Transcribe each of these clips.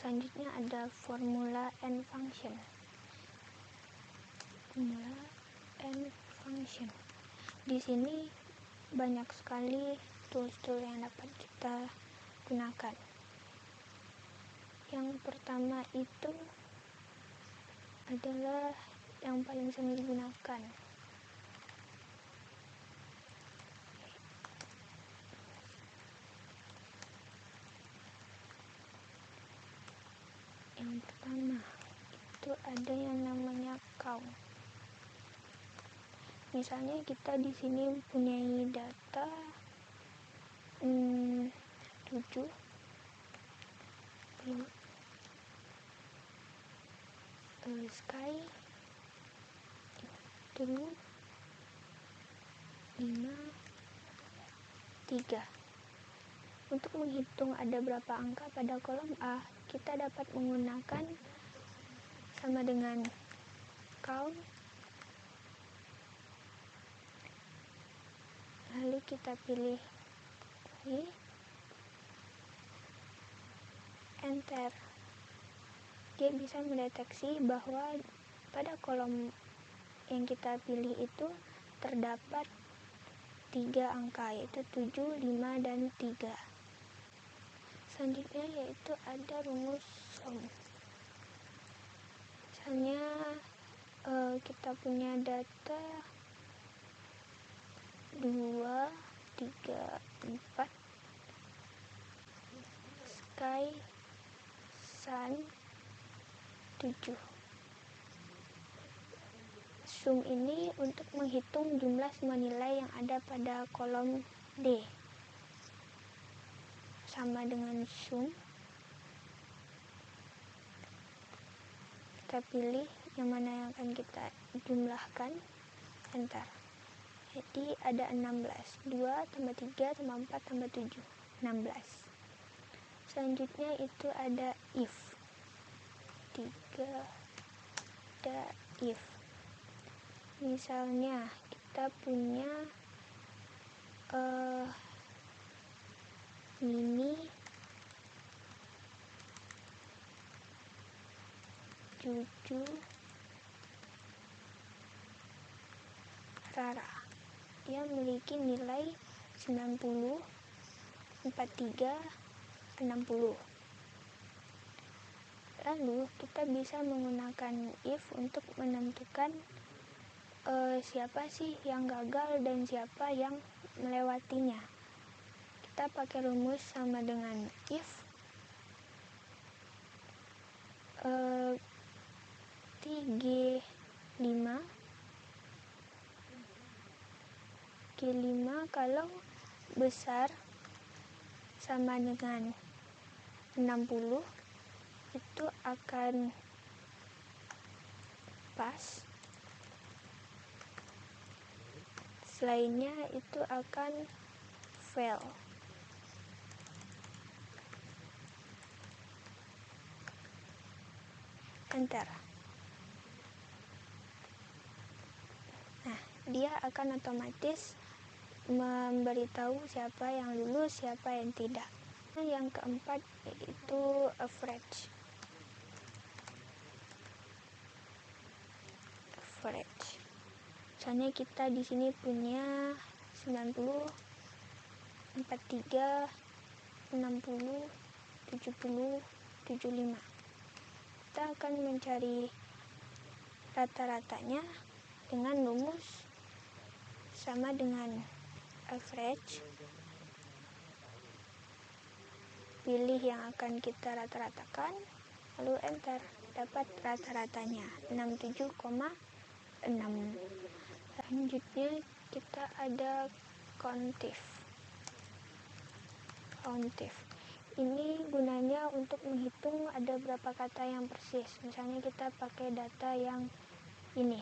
Selanjutnya ada formula and function. Formula and function. Di sini banyak sekali tools-tool yang dapat kita gunakan. Yang pertama itu adalah yang paling sering digunakan. Yang pertama itu ada yang namanya count. Misalnya kita di sini punya data 7 sky 5 3. Untuk menghitung ada berapa angka pada kolom A, kita dapat menggunakan sama dengan count, lalu kita pilih ini, enter. Dia bisa mendeteksi bahwa pada kolom yang kita pilih itu terdapat 3 angka, yaitu 7, 5, dan 3. Selanjutnya yaitu ada rumus sum. Misalnya kita punya data 2, 3, 4 sky, sun, 7. Sum ini untuk menghitung jumlah semua nilai yang ada pada kolom D. Sama dengan sum, kita pilih yang mana yang akan kita jumlahkan, enter. Jadi ada 16, 2 tambah 3 tambah 4 tambah 7, 16. Selanjutnya itu ada if. 3 ada if. Misalnya kita punya Mini, Juju, Rara. Dia memiliki nilai 90, 43, 60. Lalu kita bisa menggunakan if untuk menentukan siapa sih yang gagal dan siapa yang melewatinya. Kita pakai rumus sama dengan if G5 kalau besar sama dengan 60 itu akan pas, selainnya itu akan fail. Enter. Nah, dia akan otomatis memberitahu siapa yang lulus, siapa yang tidak. Yang keempat yaitu average. Misalnya kita di sini punya 90, 43, 60, 70, 75. Kita akan mencari rata-ratanya dengan rumus sama dengan average. Pilih yang akan kita rata-ratakan, lalu enter. Dapat rata-ratanya 67,6. Selanjutnya kita ada countif. Ini gunanya untuk menghitung ada berapa kata yang persis. Misalnya kita pakai data yang ini.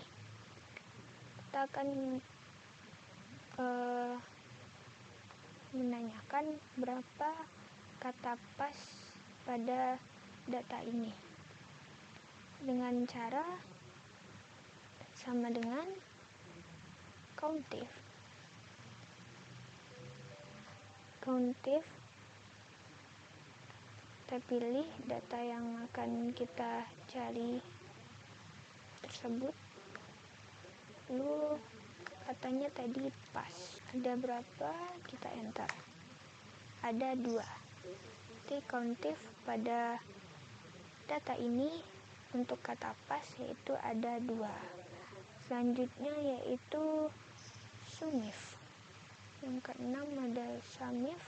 Kita akan menanyakan berapa kata pas pada data ini dengan cara sama dengan countif. kita pilih data yang akan kita cari tersebut. Lalu katanya tadi pas, ada berapa, kita enter, ada 2. Jadi countif pada data ini untuk kata pas yaitu ada 2. Selanjutnya yaitu sumif. Yang keenam ada sumif.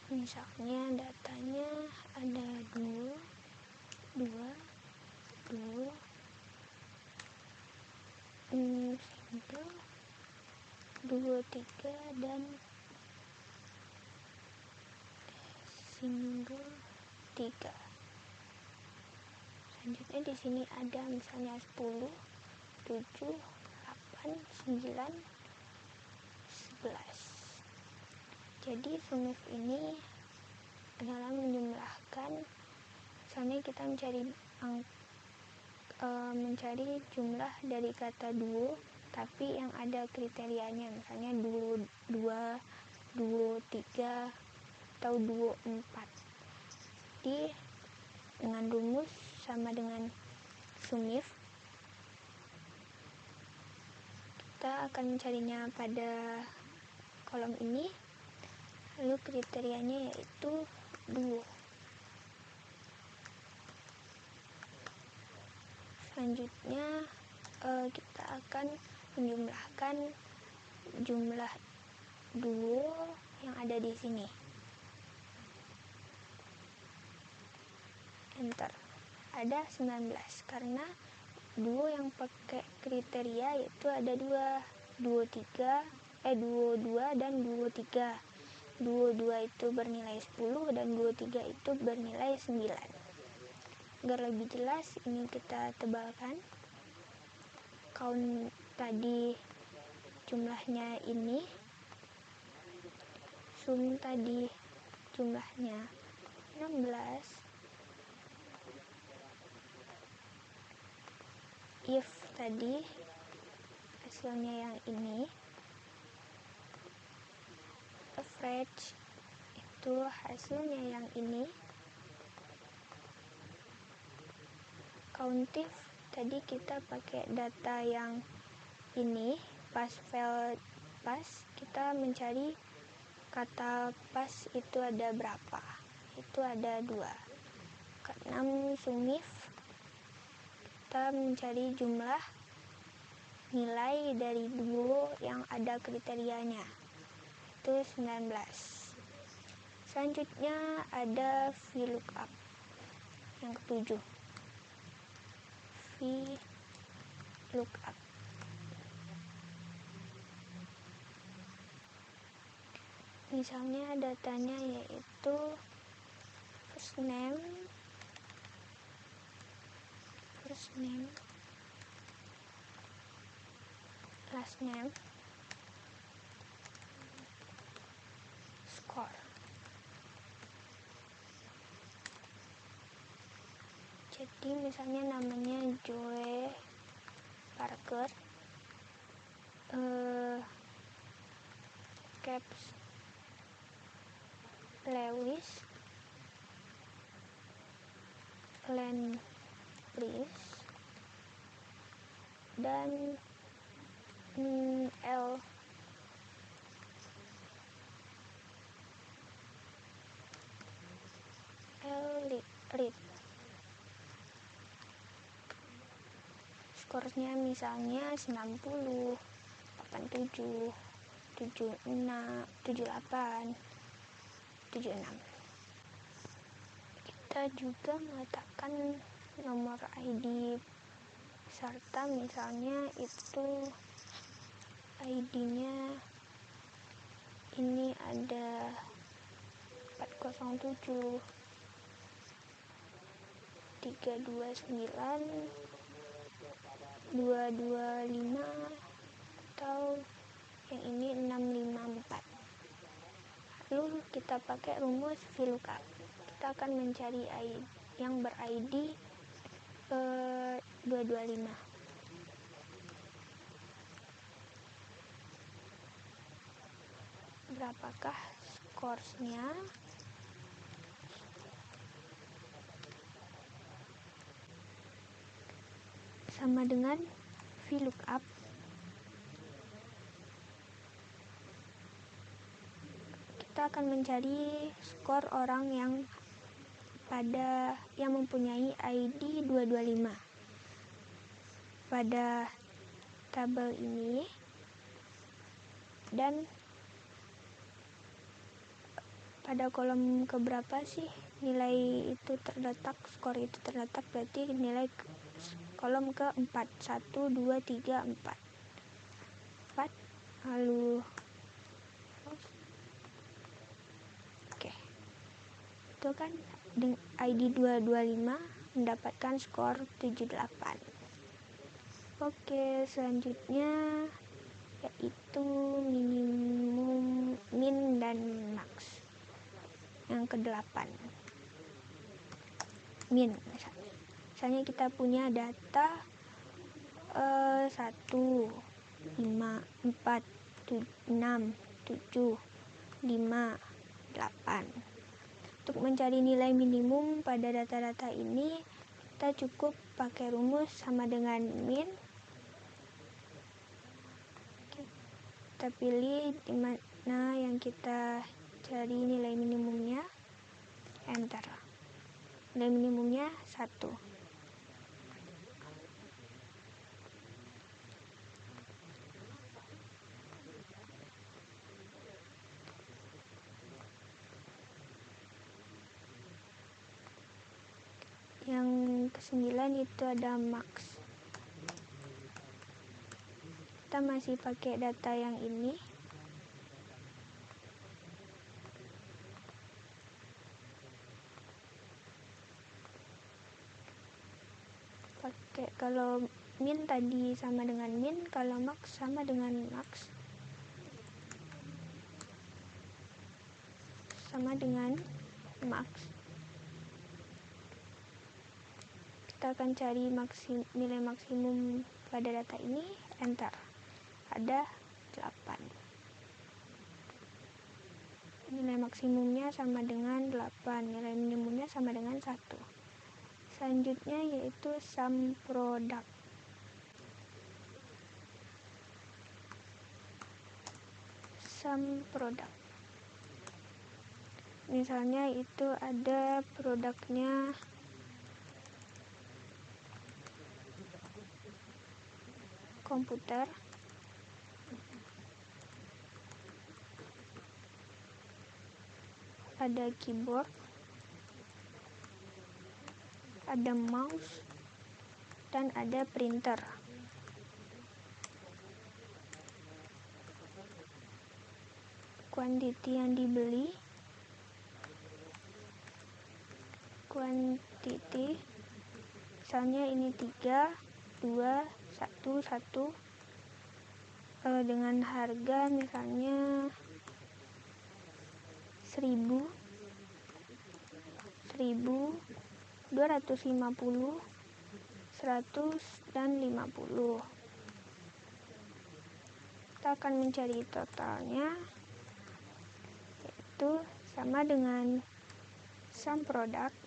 Misalnya datanya ada 2, single, 2, 3 dan single 3. Selanjutnya di sini ada misalnya 10, 7, 8, 9, 11. Jadi sumif ini adalah menjumlahkan, misalnya kita mencari jumlah dari kata duo tapi yang ada kriterianya, misalnya duo 2, duo 3, atau duo 4. Jadi dengan rumus sama dengan sumif, kita akan mencarinya pada kolom ini. Lalu kriterianya yaitu duo. Selanjutnya kita akan menjumlahkan jumlah duo yang ada di sini. Enter. Ada 19 karena duo yang pakai kriteria yaitu ada 2, duo 2 dan duo 3. Duo 2 itu bernilai 10 dan duo 3 itu bernilai 9. Agar lebih jelas, ini kita tebalkan. Count tadi jumlahnya ini, sum tadi jumlahnya 16, if tadi hasilnya yang ini, average itu hasilnya yang ini, countif tadi kita pakai data yang ini, pas fail pas, kita mencari kata pas itu ada berapa, itu ada 2. Keenam sumif, kita mencari jumlah nilai dari duo yang ada kriterianya, itu 19. Selanjutnya ada VLOOKUP yang ketujuh, VLOOKUP. Misalnya datanya yaitu first name, last name, score. Jadi misalnya namanya Joe Parker, caps Lewis, Land Breeze, dan L Reed. Skornya misalnya 90, 87, 76, 78, 76. Kita juga meletakkan nomor ID serta misalnya itu ID-nya ini ada 407, 329, 225, atau yang ini 654. Lalu kita pakai rumus VLOOKUP. Kita akan mencari yang ber-ID 225. berapakah skornya. Sama dengan VLOOKUP. Kita akan mencari skor orang yang mempunyai ID 225. Pada tabel ini, dan pada kolom keberapa sih nilai itu terletak, skor itu terletak, berarti nilai kolom ke-4. 1, 2, 3, 4. Lalu oke. Itu kan ID 225 mendapatkan skor 78. Oke, selanjutnya yaitu minimum, min, dan max. Yang ke-8, min. Misalnya kita punya data 1, 5, 4, 6, 7, 5, 8. Untuk mencari nilai minimum pada data-data ini, kita cukup pakai rumus sama dengan min. Kita pilih di mana yang kita cari nilai minimumnya, enter. Nilai minimumnya 1. Yang ke-9 itu ada max. Kita masih pakai data yang ini. Kalau min tadi sama dengan min, kalau max sama dengan max. Sama dengan max. Kita akan cari nilai maksimum pada data ini, enter. Ada 8. Nilai maksimumnya sama dengan 8, nilai minimumnya sama dengan 1. Selanjutnya yaitu sum product. Sum product. Misalnya itu ada produknya komputer, ada keyboard, ada mouse, dan ada printer. Quantity yang dibeli, quantity, misalnya ini 3, 2, 1, 1, dengan harga misalnya 1000, 250, 100, dan 50. Kita akan mencari totalnya, yaitu sama dengan sum product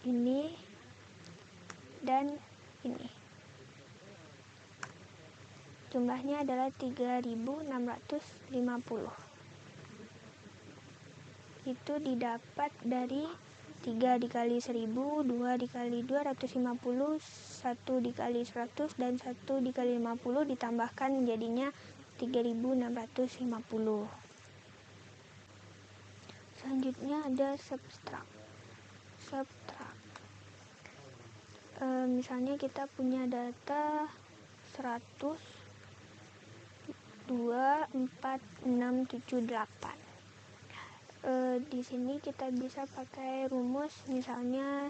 ini dan ini. Jumlahnya adalah 3650. Itu didapat dari 3 dikali 1000, 2 dikali 250, 1 dikali 100, dan 1 dikali 50 ditambahkan menjadinya 3650. Selanjutnya ada subtract. Misalnya kita punya data 100, 2, 4, 6, 7, 8. Di sini kita bisa pakai rumus misalnya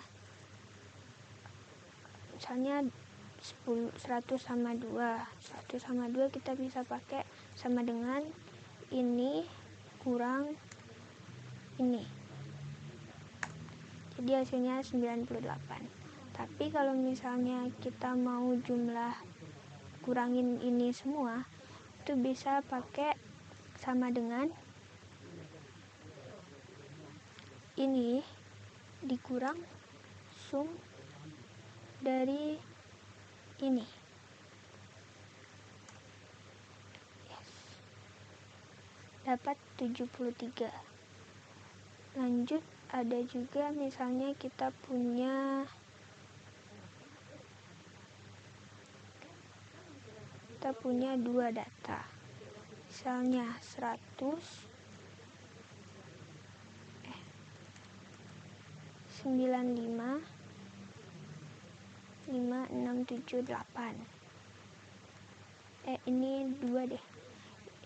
100 sama 2. 100 sama 2 kita bisa pakai sama dengan ini kurang ini. jadi hasilnya 98. Tapi kalau misalnya kita mau jumlah kurangin ini semua, itu bisa pakai sama dengan ini dikurang sum dari ini. Yes. Dapat 73. Lanjut, ada juga misalnya kita punya dua data, misalnya 95 5678. Ini dua deh,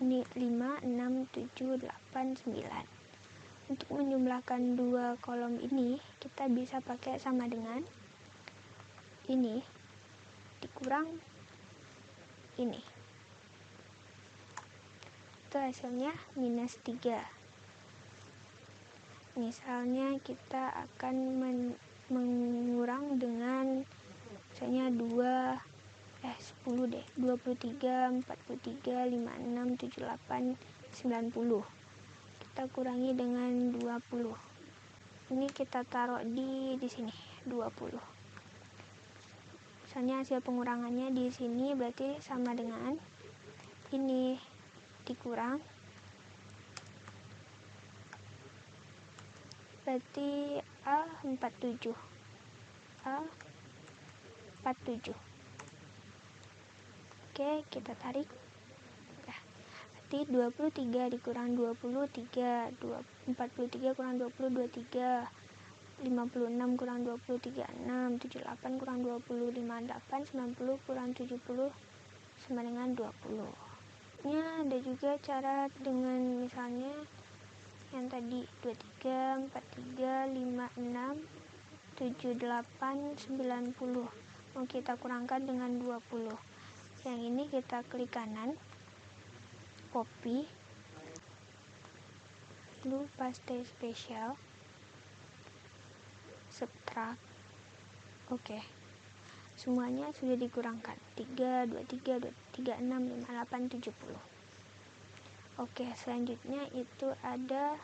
ini 5 6 7 8 9. Untuk menjumlahkan dua kolom ini, kita bisa pakai sama dengan ini dikurang ini. Itu hasilnya -3. Misalnya kita akan mengurang dengan misalnya 10 deh, 23 43 56 78 90. Kita kurangi dengan 20. Ini kita taruh di sini 20. Misalnya hasil pengurangannya di sini berarti sama dengan ini dikurang, berarti A47. Oke, kita tarik. Berarti 23 dikurang 23, 43 kurang 20, 23, 56 kurang 20, 36, 78 kurang 20, 58, 90 kurang 70 sama dengan 20. Ada juga cara dengan misalnya yang tadi 23, 43, 56, 78, 90 mau kita kurangkan dengan 20. Yang ini kita klik kanan, copy, lalu paste spesial, subtract. Oke. Semuanya sudah dikurangkan. 3, 23, 36, 58, 70. Oke, selanjutnya itu ada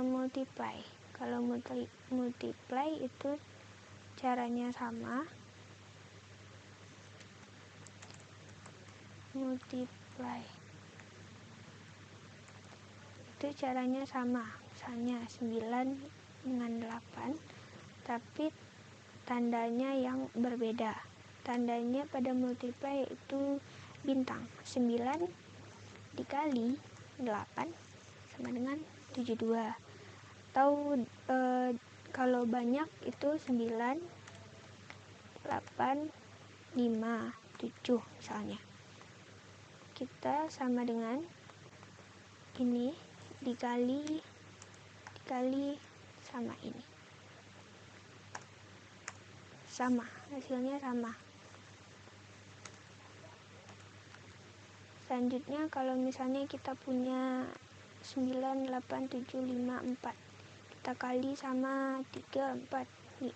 multiply. Kalau multiply itu caranya sama. Multiply itu caranya sama. Misalnya 9 dengan 8, tapi tandanya yang berbeda. Tandanya pada multiply itu bintang. 9 dikali 8 sama dengan 72. Atau kalau banyak itu 9, 8, 5, 7 misalnya. Kita sama dengan ini dikali sama ini. Sama, hasilnya sama. Selanjutnya kalau misalnya kita punya 9, 8, 7, 5, 4. Kita kali sama 3, 4,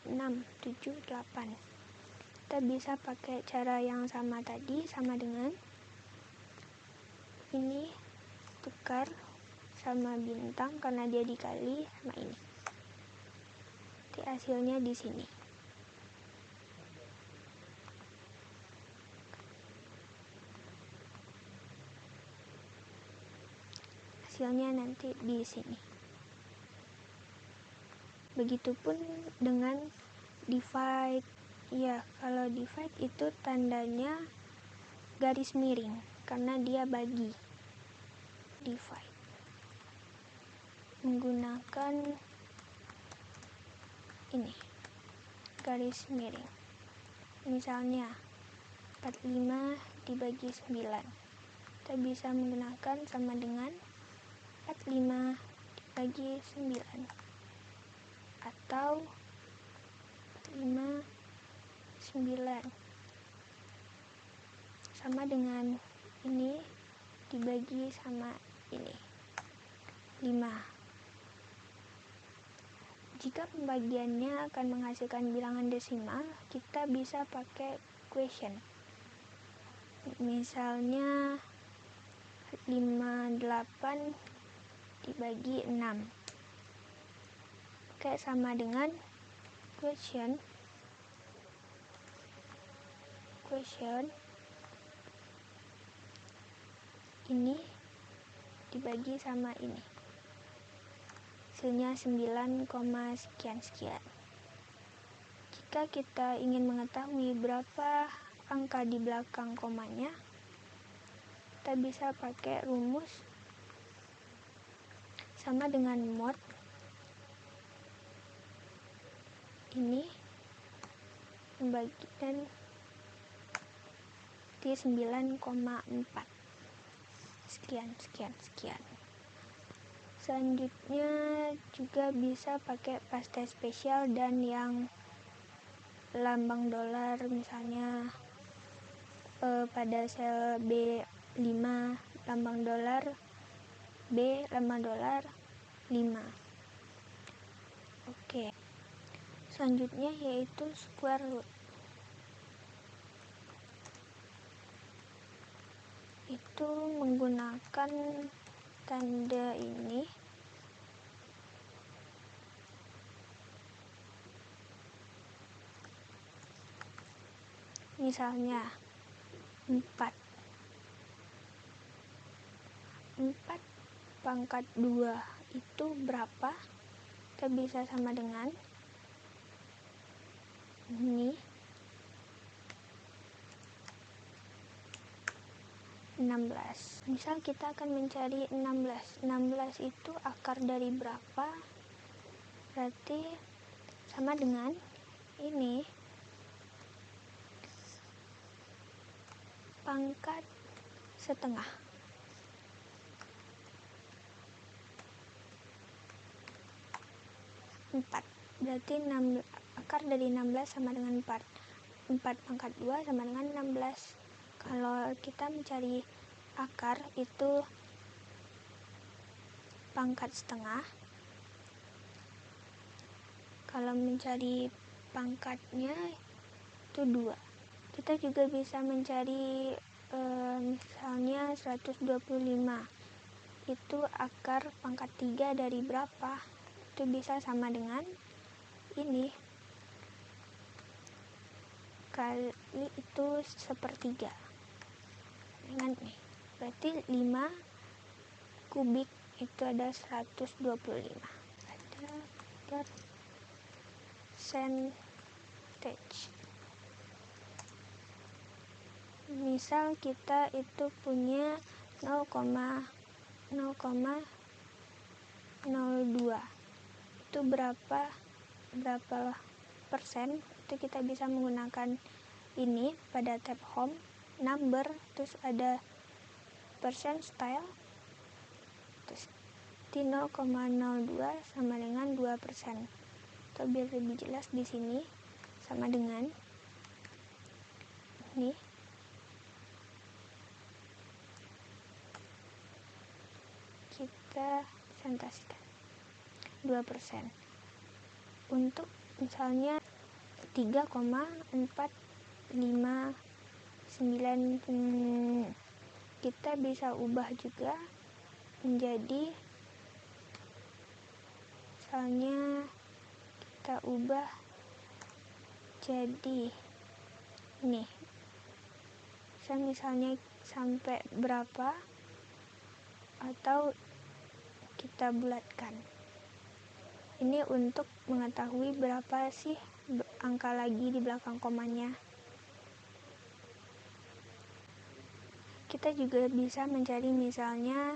6, 7, 8. Kita bisa pakai cara yang sama tadi, sama dengan ini tukar sama bintang karena dia dikali sama ini. Jadi hasilnya di sini. Hasilnya nanti di sini. Begitupun dengan divide. Ya, kalau divide itu tandanya garis miring karena dia bagi. Divide menggunakan ini garis miring. Misalnya 45 dibagi 9. Kita bisa menggunakan sama dengan 45 dibagi 9 atau 45 9 sama dengan ini dibagi sama ini 5. Jika pembagiannya akan menghasilkan bilangan desimal, kita bisa pakai quotient. Misalnya 58 dibagi 6. Oke, sama dengan quotient ini dibagi sama ini. Hasilnya 9, sekian. Jika kita ingin mengetahui berapa angka di belakang komanya, kita bisa pakai rumus sama dengan mod ini membagikan di 9,4 sekian. Selanjutnya juga bisa pakai paste spesial dan yang lambang dolar, misalnya pada sel B5 lambang dolar, B lambang dolar 5. Oke. Selanjutnya yaitu square root. Itu menggunakan tanda ini. Misalnya 4 pangkat 2 itu berapa? Kita bisa sama dengan ini 16. Misal kita akan mencari 16 itu akar dari berapa? Berarti sama dengan ini pangkat setengah. 4. Berarti akar dari 16 sama dengan 4. 4 pangkat 2 sama dengan 16. Kalau kita mencari akar itu pangkat setengah. Kalau mencari pangkatnya itu 2. Kita juga bisa mencari misalnya 125. Itu akar pangkat 3 dari berapa? Itu bisa sama dengan ini. Kali itu sepertiga. Ingat nih. Berarti 5 kubik itu ada 125. Ada percentage. Misal kita itu punya 0,02. Itu berapa persen? Itu kita bisa menggunakan ini pada tab home, number, terus ada percent style, terus di 0,02 sama dengan 2%. Atau biar lebih jelas di sini sama dengan ini. Kita presentasikan 2%. Untuk misalnya 3,459, kita bisa ubah juga menjadi, misalnya kita ubah jadi ini. Misalnya sampai berapa, atau kita bulatkan. Ini untuk mengetahui berapa sih angka lagi di belakang komanya. Kita juga bisa mencari misalnya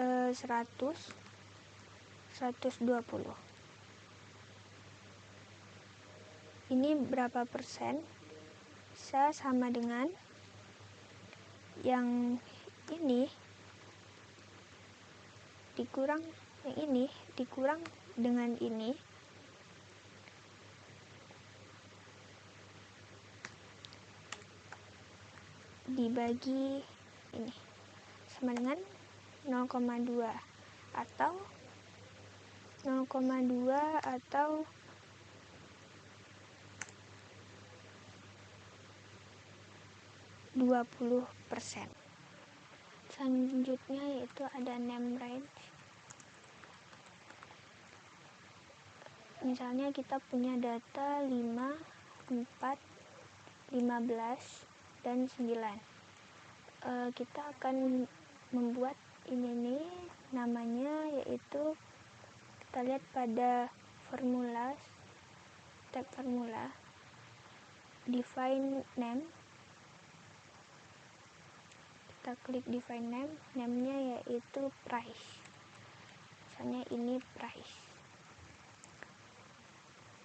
100, 120. Ini berapa persen? Bisa sama dengan yang ini dikurang yang ini dikurang dengan ini. Dibagi ini sama dengan 0,2 atau 0,2 atau 20%. Selanjutnya yaitu ada name range. Misalnya kita punya data 5, 4, 15, dan 9. Kita akan membuat ini nih namanya, yaitu kita lihat pada formula, tab formula, define name. Kita klik define name, namenya yaitu price. Misalnya ini price.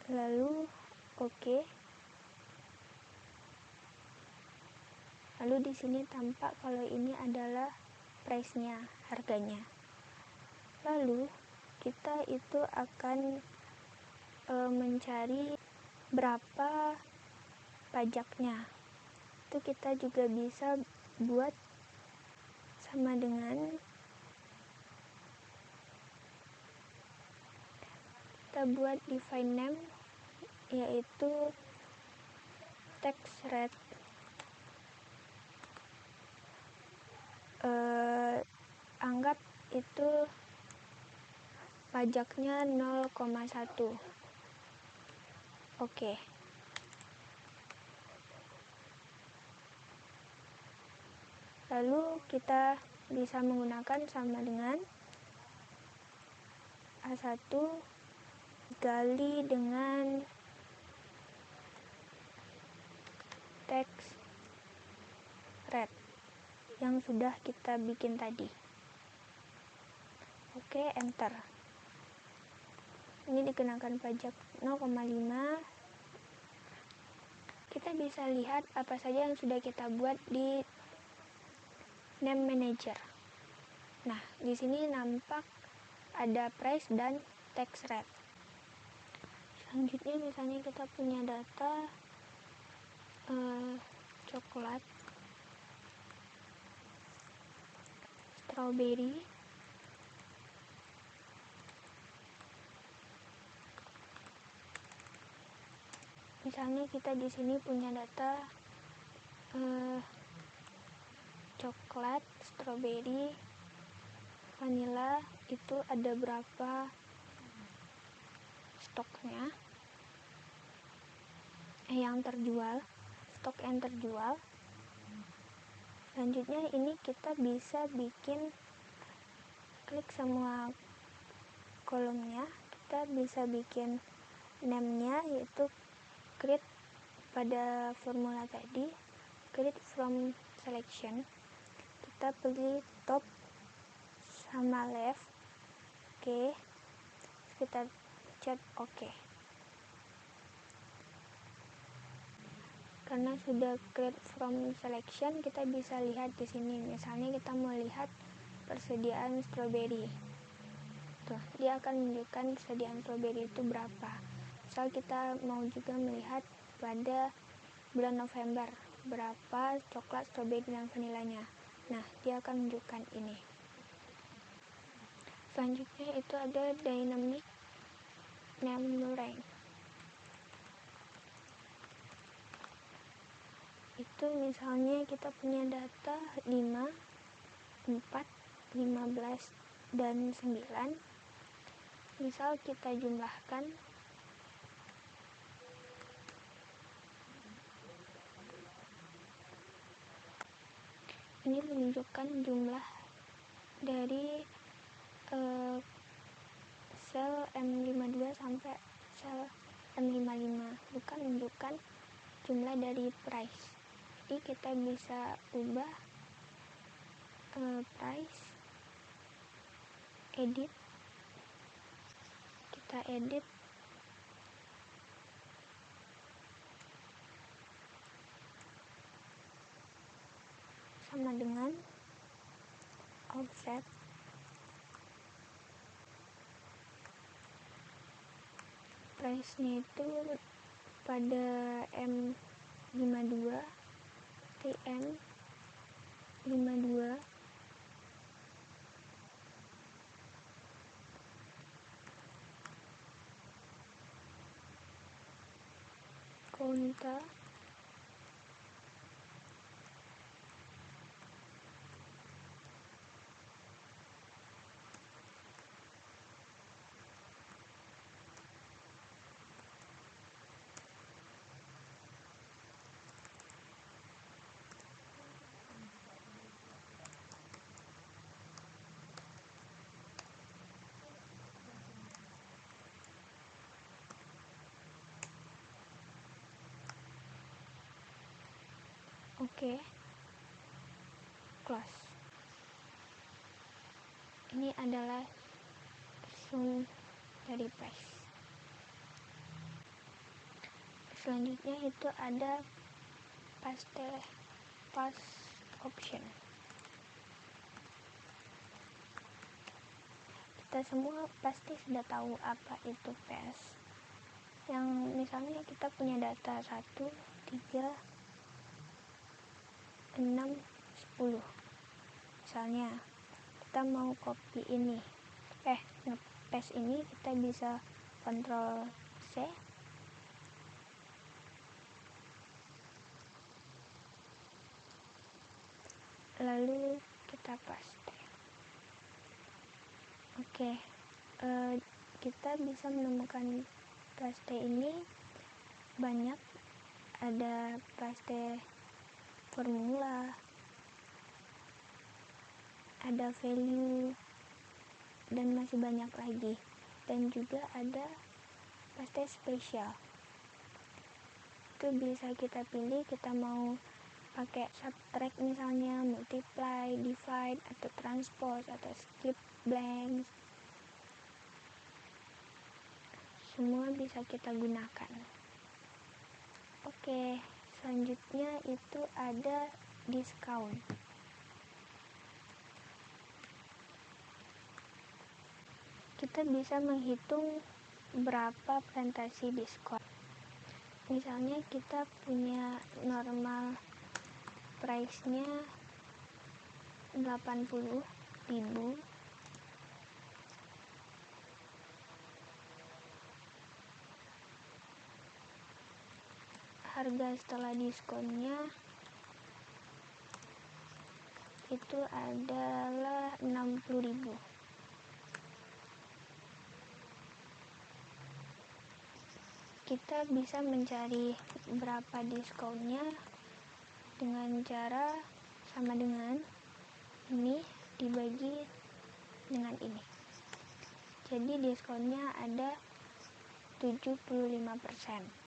Lalu oke. Lalu di sini tampak kalau ini adalah price-nya, harganya. Lalu kita itu akan mencari berapa pajaknya. Itu kita juga bisa buat sama dengan kita buat define name, yaitu tax rate. Anggap itu pajaknya 0,1. Oke. Lalu kita bisa menggunakan sama dengan A1 gali dengan tax rate yang sudah kita bikin tadi. Oke, enter. Ini dikenakan pajak 0,5. Kita bisa lihat apa saja yang sudah kita buat di name manager. Nah, di sini nampak ada price dan tax rate. Selanjutnya misalnya kita punya data coklat, strawberry, misalnya kita di sini punya data coklat, strawberry, vanilla, itu ada berapa stoknya yang terjual, stok yang terjual. Selanjutnya ini kita bisa bikin, klik semua kolomnya, kita bisa bikin name-nya, yaitu create pada formula tadi, create from selection. Kita pilih top sama left. Oke. Kita chat oke. Karena sudah create from selection, kita bisa lihat di sini. Misalnya kita mau lihat persediaan strawberry. Tuh, dia akan menunjukkan persediaan strawberry itu berapa. Misal kita mau juga melihat pada bulan November berapa coklat, strawberry, dan vanilanya. Nah, dia akan menunjukkan ini. Selanjutnya itu ada dynamic name range. Itu misalnya kita punya data 5, 4, 15, dan 9. Misal kita jumlahkan. Ini menunjukkan jumlah dari sel M52 sampai sel M55, bukan menunjukkan jumlah dari price. Jadi kita bisa ubah price, edit, kita edit sama dengan offset. Price-nya itu pada M52, TM52, diskonta. Oke, close. Ini adalah zoom dari price. Selanjutnya itu ada pass option. Kita semua pasti sudah tahu apa itu pass. Yang misalnya kita punya data 1, 3, 6, 10. Misalnya kita mau copy ini, nge-paste ini, kita bisa Ctrl C, lalu kita paste. Oke, kita bisa menemukan paste ini banyak, ada paste formula, ada value, dan masih banyak lagi. Dan juga ada paste spesial. Itu bisa kita pilih, kita mau pakai subtract misalnya, multiply, divide, atau transpose, atau skip blanks. Semua bisa kita gunakan. Oke, selanjutnya itu ada discount. Kita bisa menghitung berapa presentasi diskon. Misalnya kita punya normal price-nya 80.000. Harga setelah diskonnya itu adalah 60.000. Kita bisa mencari berapa diskonnya dengan cara sama dengan ini dibagi dengan ini. Jadi diskonnya ada 75%.